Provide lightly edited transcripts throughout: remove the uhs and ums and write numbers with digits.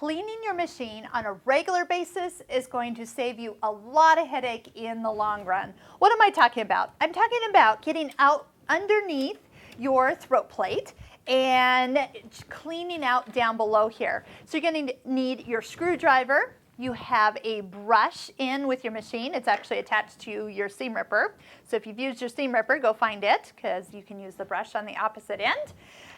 cleaning your machine on a regular basis is going to save you a lot of headache in the long run. What am I talking about? I'm talking about getting out underneath your throat plate and cleaning out down below here. So you're going to need your screwdriver. You have a brush in with your machine. It's actually attached to your seam ripper. So if you've used your seam ripper, go find it because you can use the brush on the opposite end.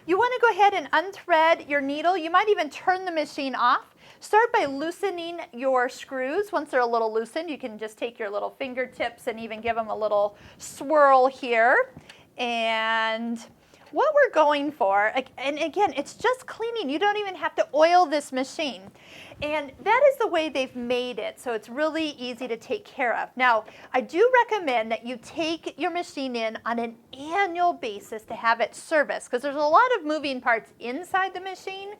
You want to go ahead and unthread your needle. You might even turn the machine off. Start by loosening your screws. Once they're a little loosened, you can just take your little fingertips and even give them a little swirl here. And what we're going for, and again, it's just cleaning. You don't even have to oil this machine. And that is the way they've made it, so it's really easy to take care of. Now, I do recommend that you take your machine in on an annual basis to have it serviced, because there's a lot of moving parts inside the machine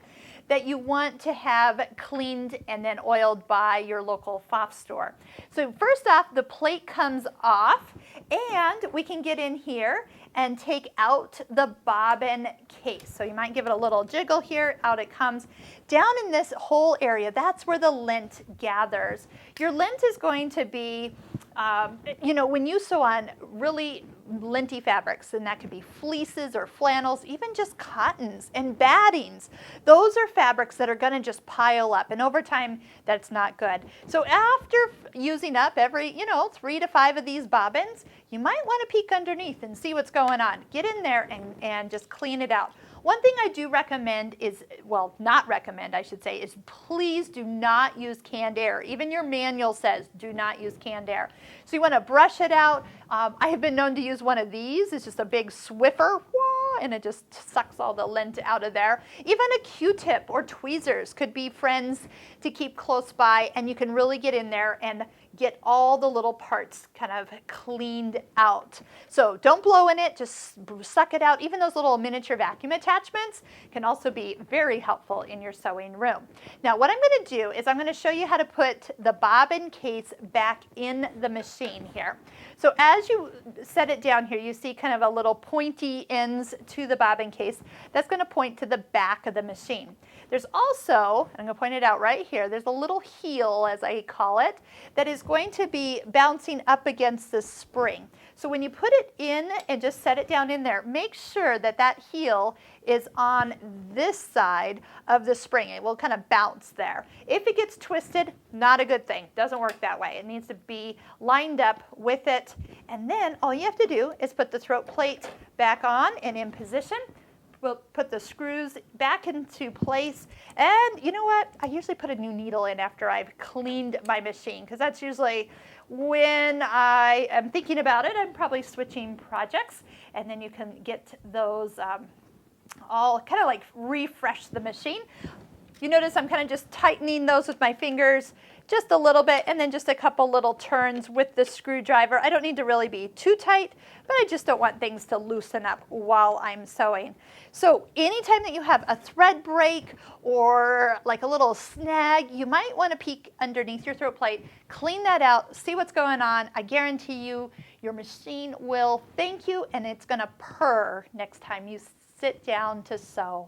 that you want to have cleaned and then oiled by your local Pfaff store. So first off, the plate comes off, and we can get in here and take out the bobbin case. So you might give it a little jiggle here, out it comes. Down in this whole area, that's where the lint gathers. Your lint is going to be, when you sew on really linty fabrics, and that could be fleeces or flannels, even just cottons and battings. Those are fabrics that are going to just pile up, and over time, that's not good. So after using up every, 3 to 5 of these bobbins, you might want to peek underneath and see what's going on. Get in there and just clean it out. One thing I do recommend is, well, not recommend, I should say, is please do not use canned air. Even your manual says do not use canned air. So you want to brush it out. I have been known to use one of these. It's just a big Swiffer, and it just sucks all the lint out of there. Even a Q-tip or tweezers could be friends to keep close by, and you can really get in there and get all the little parts kind of cleaned out. So don't blow in it, just suck it out. Even those little miniature vacuum attachments can also be very helpful in your sewing room. Now what I'm going to do is I'm going to show you how to put the bobbin case back in the machine here. So as you set it down here, you see kind of a little pointy ends to the bobbin case. That's going to point to the back of the machine. There's also, and I'm going to point it out right here, there's a little heel, as I call it, that is going to be bouncing up against the spring. So when you put it in and just set it down in there, make sure that that heel is on this side of the spring. It will kind of bounce there. If it gets twisted, not a good thing. Doesn't work that way. It needs to be lined up with it. And then all you have to do is put the throat plate back on and in position. We'll put the screws back into place, and you know what? I usually put a new needle in after I've cleaned my machine, because that's usually when I am thinking about it. I'm probably switching projects, and then you can get those all kind of like refresh the machine. You notice I'm kind of just tightening those with my fingers just a little bit, and then just a couple little turns with the screwdriver. I don't need to really be too tight, but I just don't want things to loosen up while I'm sewing. So anytime that you have a thread break or like a little snag, you might want to peek underneath your throat plate, clean that out, see what's going on. I guarantee you your machine will thank you, and it's going to purr next time you sit down to sew.